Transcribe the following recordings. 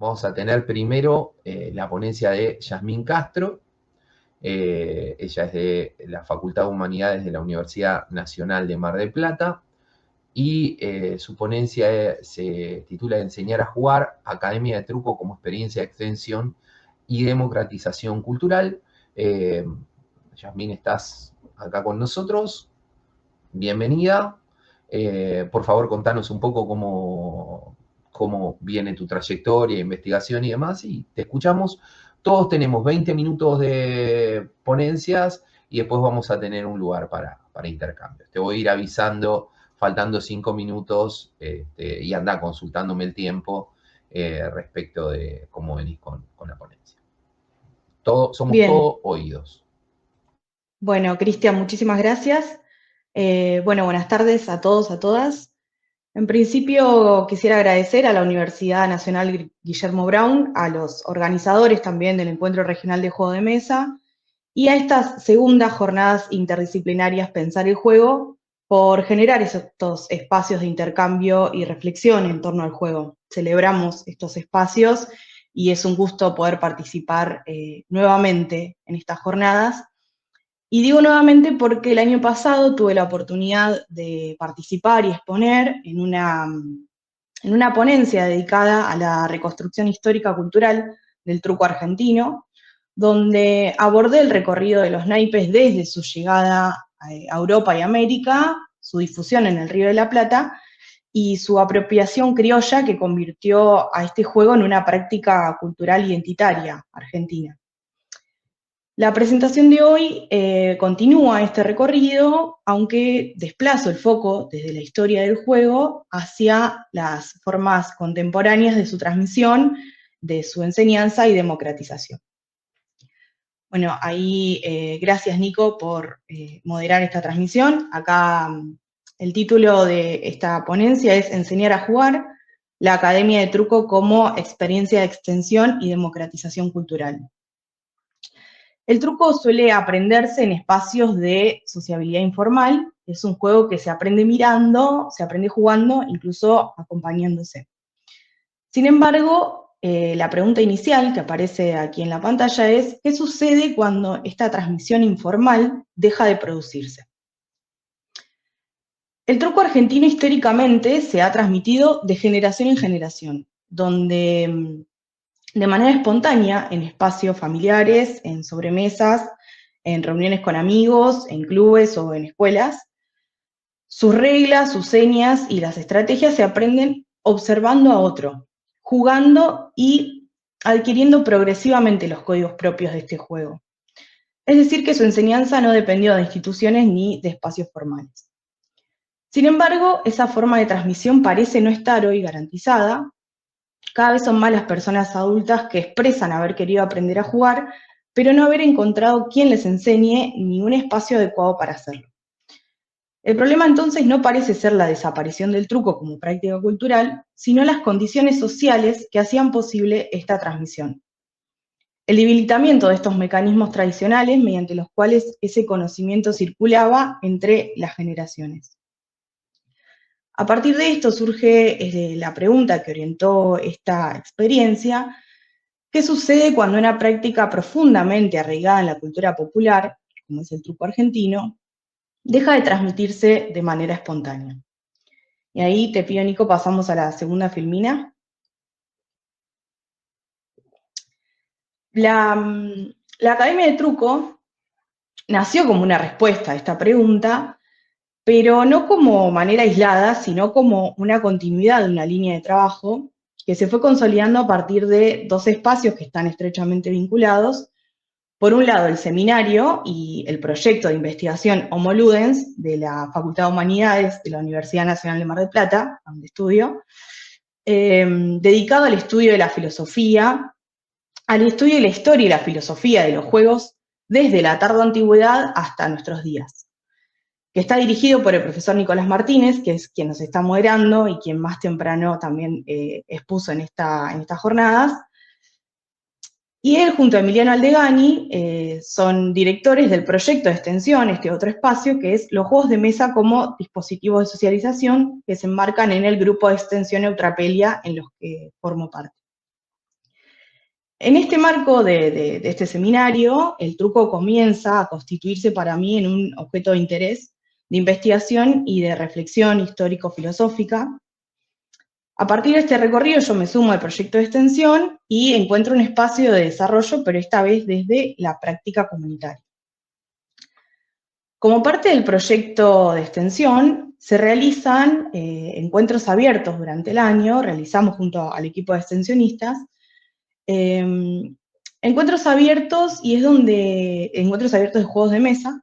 vamos a tener primero la ponencia de Yasmín Castro. Ella es de la Facultad de Humanidades de la Universidad Nacional de Mar del Plata y su ponencia se titula Enseñar a jugar, Academia de Truco como experiencia de extensión y democratización cultural. Yasmín, estás acá con nosotros. Bienvenida. Por favor, contanos un poco cómo viene tu trayectoria, investigación y demás, y te escuchamos. Todos tenemos 20 minutos de ponencias y después vamos a tener un lugar para intercambio. Te voy a ir avisando, faltando 5 minutos, y anda consultándome el tiempo respecto de cómo venís con la ponencia. Somos Bien, todos oídos. bueno, Cristian, muchísimas gracias. Bueno, buenas tardes a todos, a todas. En principio, quisiera agradecer a la Universidad Nacional Guillermo Brown, a los organizadores también del Encuentro Regional de Juego de Mesa y a estas segundas jornadas interdisciplinarias Pensar el Juego por generar estos espacios de intercambio y reflexión en torno al juego. Celebramos estos espacios y es un gusto poder participar nuevamente en estas jornadas. Y digo nuevamente porque el año pasado tuve la oportunidad de participar y exponer en una ponencia dedicada a la reconstrucción histórica cultural del truco argentino, donde abordé el recorrido de los naipes desde su llegada a Europa y América, su difusión en el Río de la Plata y su apropiación criolla que convirtió a este juego en una práctica cultural identitaria argentina. La presentación de hoy continúa este recorrido, aunque desplazo el foco desde la historia del juego hacia las formas contemporáneas de su transmisión, de su enseñanza y democratización. Bueno, ahí gracias Nico por moderar esta transmisión. Acá el título de esta ponencia es Enseñar a jugar, la Academia de Truco como experiencia de extensión y democratización cultural. El truco suele aprenderse en espacios de sociabilidad informal, es un juego que se aprende mirando, se aprende jugando, incluso acompañándose. Sin embargo, la pregunta inicial que aparece aquí en la pantalla es, ¿qué sucede cuando esta transmisión informal deja de producirse? El truco argentino históricamente se ha transmitido de generación en generación, donde de manera espontánea, en espacios familiares, en sobremesas, en reuniones con amigos, en clubes o en escuelas. Sus reglas, sus señas y las estrategias se aprenden observando a otro, jugando y adquiriendo progresivamente los códigos propios de este juego. Es decir, que su enseñanza no dependió de instituciones ni de espacios formales. Sin embargo, esa forma de transmisión parece no estar hoy garantizada. Cada vez son más las personas adultas que expresan haber querido aprender a jugar, pero no haber encontrado quien les enseñe ni un espacio adecuado para hacerlo. El problema entonces no parece ser la desaparición del truco como práctica cultural, sino las condiciones sociales que hacían posible esta transmisión. El debilitamiento de estos mecanismos tradicionales mediante los cuales ese conocimiento circulaba entre las generaciones. A partir de esto surge la pregunta que orientó esta experiencia: ¿qué sucede cuando una práctica profundamente arraigada en la cultura popular, como es el truco argentino, deja de transmitirse de manera espontánea? Y ahí te pido, Nico, pasamos a la segunda filmina. La Academia de Truco nació como una respuesta a esta pregunta, pero no como manera aislada, sino como una continuidad de una línea de trabajo que se fue consolidando a partir de dos espacios que están estrechamente vinculados. Por un lado, el seminario y el proyecto de investigación Homo Ludens de la Facultad de Humanidades de la Universidad Nacional de Mar del Plata, donde estudio, dedicado al estudio de la filosofía, al estudio de la historia y la filosofía de los juegos desde la tardoantigüedad hasta nuestros días, que está dirigido por el profesor Nicolás Martínez, que es quien nos está moderando y quien más temprano también expuso en estas jornadas. Y él, junto a Emiliano Aldegani, son directores del proyecto de extensión, este otro espacio, que es los juegos de mesa como dispositivos de socialización, que se enmarcan en el grupo de extensión Eutrapelia, en los que formo parte. En este marco de este seminario, el truco comienza a constituirse para mí en un objeto de interés, de investigación y de reflexión histórico-filosófica. A partir de este recorrido yo me sumo al proyecto de extensión y encuentro un espacio de desarrollo, pero esta vez desde la práctica comunitaria. Como parte del proyecto de extensión, se realizan encuentros abiertos durante el año, realizamos junto al equipo de extensionistas, encuentros abiertos encuentros abiertos de juegos de mesa,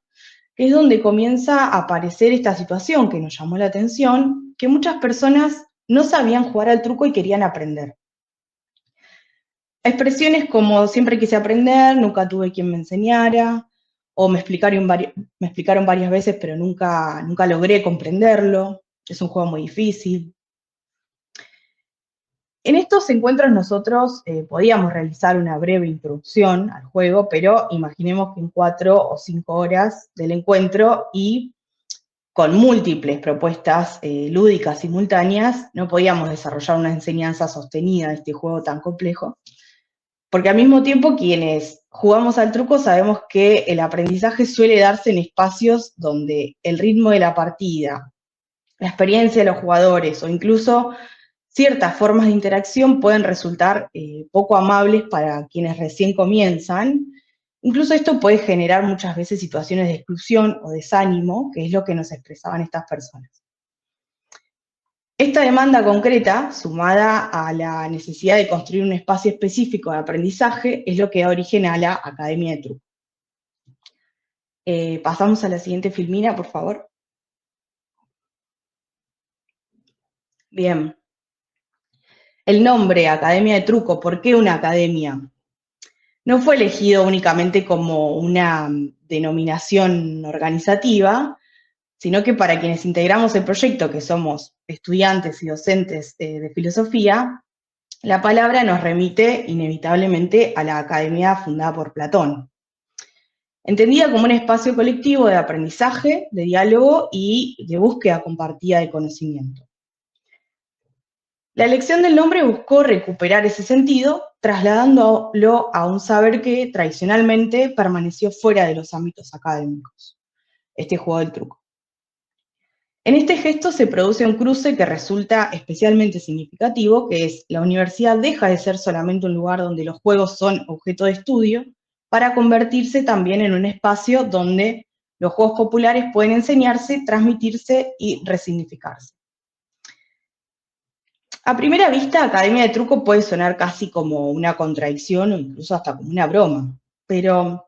que es donde comienza a aparecer esta situación que nos llamó la atención, que muchas personas no sabían jugar al truco y querían aprender. Expresiones como siempre quise aprender, nunca tuve quien me enseñara, o me explicaron varias veces, pero nunca logré comprenderlo, es un juego muy difícil. En estos encuentros nosotros podíamos realizar una breve introducción al juego, pero imaginemos que en 4 o 5 horas del encuentro y con múltiples propuestas lúdicas simultáneas, no podíamos desarrollar una enseñanza sostenida de este juego tan complejo, porque al mismo tiempo quienes jugamos al truco sabemos que el aprendizaje suele darse en espacios donde el ritmo de la partida, la experiencia de los jugadores o incluso ciertas formas de interacción pueden resultar poco amables para quienes recién comienzan. Incluso esto puede generar muchas veces situaciones de exclusión o desánimo, que es lo que nos expresaban estas personas. Esta demanda concreta, sumada a la necesidad de construir un espacio específico de aprendizaje, es lo que da origen a la Academia de Truco. Pasamos a la siguiente filmina, por favor. Bien. El nombre Academia de Truco, ¿por qué una academia? No fue elegido únicamente como una denominación organizativa, sino que para quienes integramos el proyecto, que somos estudiantes y docentes de filosofía, la palabra nos remite inevitablemente a la academia fundada por Platón, entendida como un espacio colectivo de aprendizaje, de diálogo y de búsqueda compartida de conocimiento. La elección del nombre buscó recuperar ese sentido, trasladándolo a un saber que tradicionalmente permaneció fuera de los ámbitos académicos, este juego del truco. En este gesto se produce un cruce que resulta especialmente significativo, que es la universidad deja de ser solamente un lugar donde los juegos son objeto de estudio, para convertirse también en un espacio donde los juegos populares pueden enseñarse, transmitirse y resignificarse. A primera vista, Academia de Truco puede sonar casi como una contradicción o incluso hasta como una broma, pero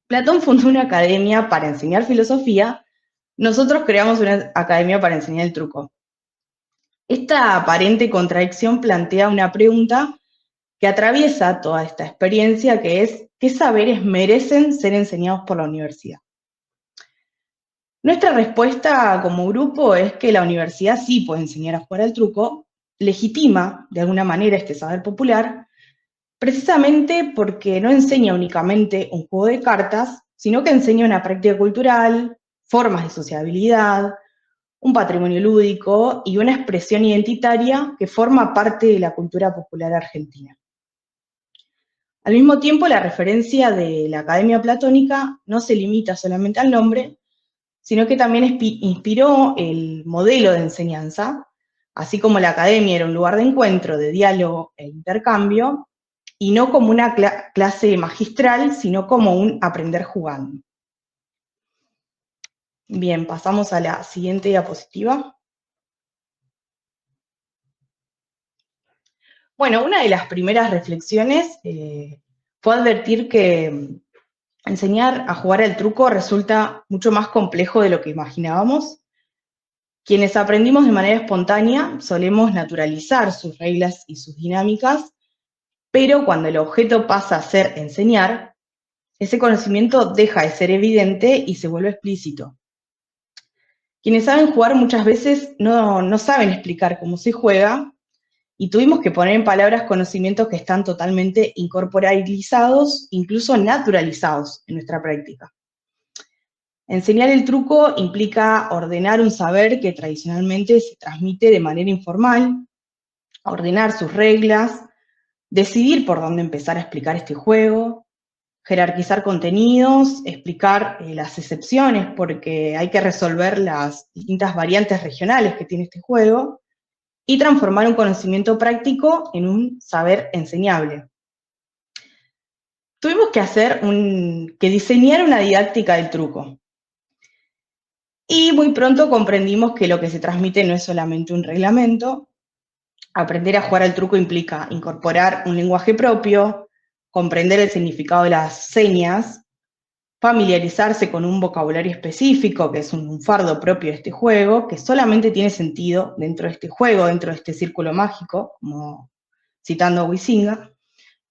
Platón fundó una academia para enseñar filosofía. Nosotros creamos una academia para enseñar el truco. Esta aparente contradicción plantea una pregunta que atraviesa toda esta experiencia, que es, ¿qué saberes merecen ser enseñados por la universidad? Nuestra respuesta como grupo es que la universidad sí puede enseñar a jugar al truco, legitima de alguna manera este saber popular, precisamente porque no enseña únicamente un juego de cartas, sino que enseña una práctica cultural, formas de sociabilidad, un patrimonio lúdico y una expresión identitaria que forma parte de la cultura popular argentina. Al mismo tiempo, la referencia de la Academia Platónica no se limita solamente al nombre, sino que también inspiró el modelo de enseñanza, así como la academia era un lugar de encuentro, de diálogo e intercambio, y no como una clase magistral, sino como un aprender jugando. Bien, pasamos a la siguiente diapositiva. Bueno, una de las primeras reflexiones fue advertir que enseñar a jugar al truco resulta mucho más complejo de lo que imaginábamos. Quienes aprendimos de manera espontánea solemos naturalizar sus reglas y sus dinámicas, pero cuando el objeto pasa a ser enseñar, ese conocimiento deja de ser evidente y se vuelve explícito. Quienes saben jugar muchas veces no saben explicar cómo se juega, y tuvimos que poner en palabras conocimientos que están totalmente incorporalizados, incluso naturalizados en nuestra práctica. Enseñar el truco implica ordenar un saber que tradicionalmente se transmite de manera informal, ordenar sus reglas, decidir por dónde empezar a explicar este juego, jerarquizar contenidos, explicar las excepciones, porque hay que resolver las distintas variantes regionales que tiene este juego, y transformar un conocimiento práctico en un saber enseñable. Tuvimos que diseñar una didáctica del truco. Y muy pronto comprendimos que lo que se transmite no es solamente un reglamento. Aprender a jugar al truco implica incorporar un lenguaje propio, comprender el significado de las señas, familiarizarse con un vocabulario específico, que es un fardo propio de este juego, que solamente tiene sentido dentro de este juego, dentro de este círculo mágico, como citando a Huizinga,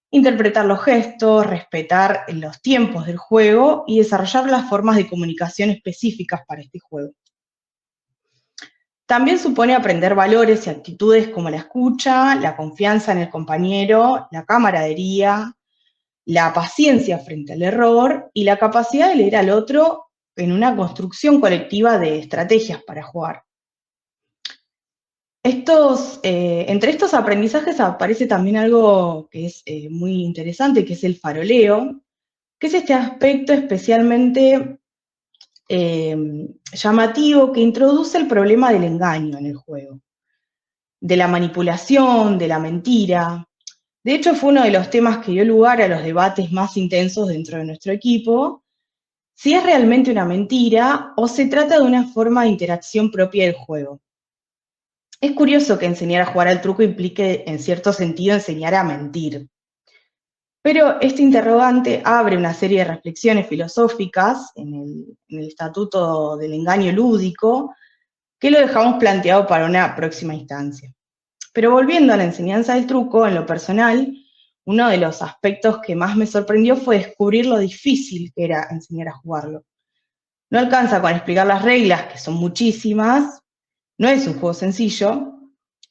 interpretar los gestos, respetar los tiempos del juego y desarrollar las formas de comunicación específicas para este juego. También supone aprender valores y actitudes como la escucha, la confianza en el compañero, la camaradería, la paciencia frente al error y la capacidad de leer al otro en una construcción colectiva de estrategias para jugar. Entre estos aprendizajes aparece también algo que es muy interesante, que es el faroleo, que es este aspecto especialmente llamativo que introduce el problema del engaño en el juego, de la manipulación, de la mentira. De hecho, fue uno de los temas que dio lugar a los debates más intensos dentro de nuestro equipo, si es realmente una mentira o se trata de una forma de interacción propia del juego. Es curioso que enseñar a jugar al truco implique, en cierto sentido, enseñar a mentir. Pero este interrogante abre una serie de reflexiones filosóficas en el Estatuto del Engaño Lúdico, que lo dejamos planteado para una próxima instancia. Pero volviendo a la enseñanza del truco, en lo personal, uno de los aspectos que más me sorprendió fue descubrir lo difícil que era enseñar a jugarlo. No alcanza con explicar las reglas, que son muchísimas, no es un juego sencillo,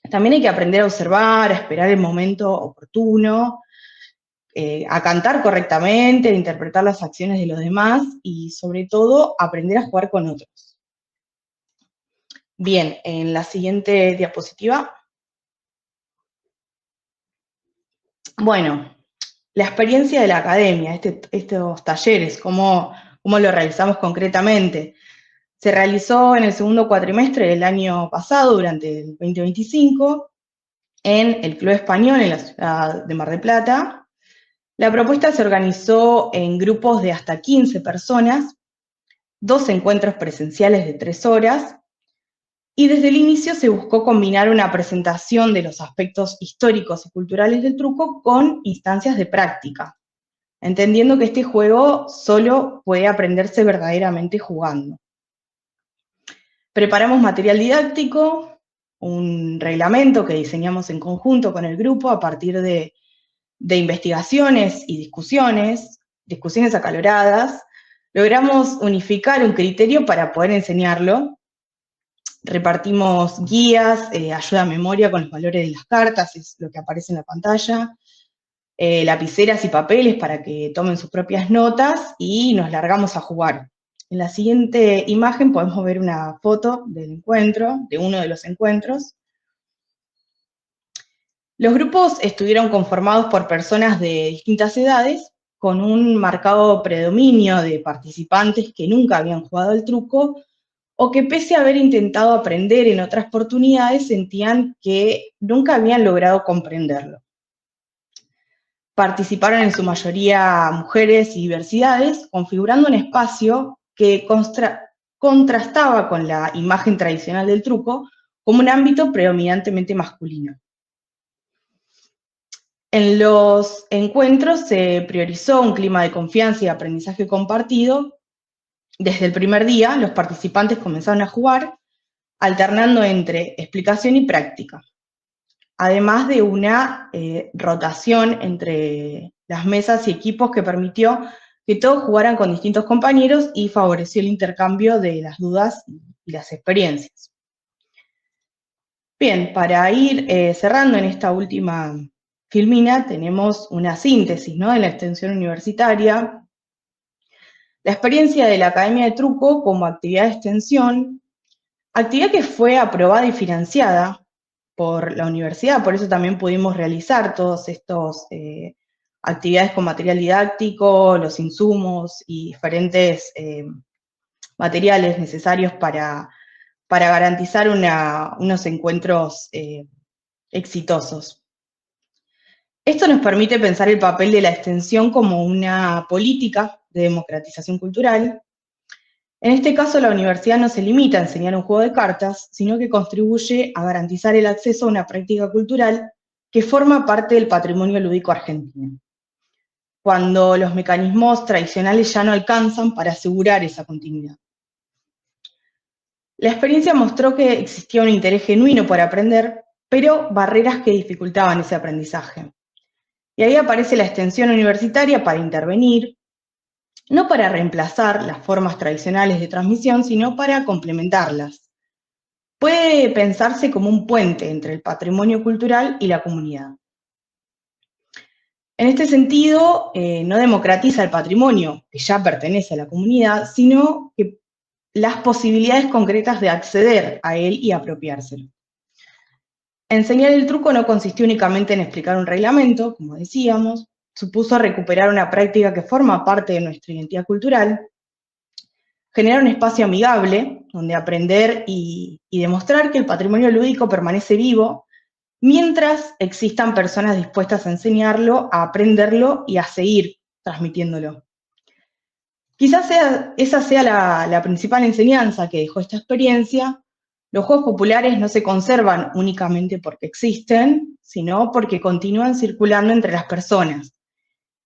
también hay que aprender a observar, a esperar el momento oportuno, a cantar correctamente, a interpretar las acciones de los demás y sobre todo aprender a jugar con otros. Bien, en la siguiente diapositiva. Bueno, la experiencia de la academia, estos talleres, cómo lo realizamos concretamente. Se realizó en el segundo cuatrimestre del año pasado, durante el 2025, en el Club Español, en la ciudad de Mar del Plata. La propuesta se organizó en grupos de hasta 15 personas, 2 encuentros presenciales de 3 horas, y desde el inicio se buscó combinar una presentación de los aspectos históricos y culturales del truco con instancias de práctica, entendiendo que este juego solo puede aprenderse verdaderamente jugando. Preparamos material didáctico, un reglamento que diseñamos en conjunto con el grupo a partir de investigaciones y discusiones acaloradas. Logramos unificar un criterio para poder enseñarlo. Repartimos guías, ayuda a memoria con los valores de las cartas, es lo que aparece en la pantalla, lapiceras y papeles para que tomen sus propias notas y nos largamos a jugar. En la siguiente imagen podemos ver una foto del encuentro, de uno de los encuentros. Los grupos estuvieron conformados por personas de distintas edades, con un marcado predominio de participantes que nunca habían jugado al truco o que pese a haber intentado aprender en otras oportunidades, sentían que nunca habían logrado comprenderlo. Participaron en su mayoría mujeres y diversidades, configurando un espacio que contrastaba con la imagen tradicional del truco como un ámbito predominantemente masculino. En los encuentros se priorizó un clima de confianza y aprendizaje compartido. Desde el primer día, los participantes comenzaron a jugar, alternando entre explicación y práctica, además de una rotación entre las mesas y equipos que permitió que todos jugaran con distintos compañeros y favoreció el intercambio de las dudas y las experiencias. Bien, para ir cerrando en esta última filmina, tenemos una síntesis, ¿no?, de la extensión universitaria. La experiencia de la Academia de Truco como actividad de extensión, actividad que fue aprobada y financiada por la universidad, por eso también pudimos realizar todos estos actividades con material didáctico, los insumos y diferentes materiales necesarios para garantizar unos encuentros exitosos. Esto nos permite pensar el papel de la extensión como una política de democratización cultural. En este caso, la universidad no se limita a enseñar un juego de cartas, sino que contribuye a garantizar el acceso a una práctica cultural que forma parte del patrimonio lúdico argentino, cuando los mecanismos tradicionales ya no alcanzan para asegurar esa continuidad. La experiencia mostró que existía un interés genuino por aprender, pero barreras que dificultaban ese aprendizaje. Y ahí aparece la extensión universitaria para intervenir, no para reemplazar las formas tradicionales de transmisión, sino para complementarlas. Puede pensarse como un puente entre el patrimonio cultural y la comunidad. En este sentido, no democratiza el patrimonio, que ya pertenece a la comunidad, sino que las posibilidades concretas de acceder a él y apropiárselo. Enseñar el truco no consistió únicamente en explicar un reglamento, como decíamos, supuso recuperar una práctica que forma parte de nuestra identidad cultural, generar un espacio amigable donde aprender y demostrar que el patrimonio lúdico permanece vivo, mientras existan personas dispuestas a enseñarlo, a aprenderlo y a seguir transmitiéndolo. Quizás esa sea la principal enseñanza que dejó esta experiencia. Los juegos populares no se conservan únicamente porque existen, sino porque continúan circulando entre las personas.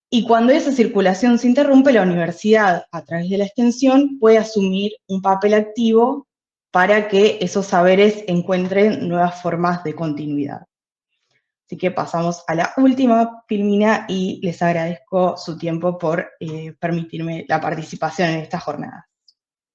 Y cuando esa circulación se interrumpe, la universidad, a través de la extensión, puede asumir un papel activo para que esos saberes encuentren nuevas formas de continuidad. Así que pasamos a la última, Filmina, y les agradezco su tiempo por permitirme la participación en esta jornada.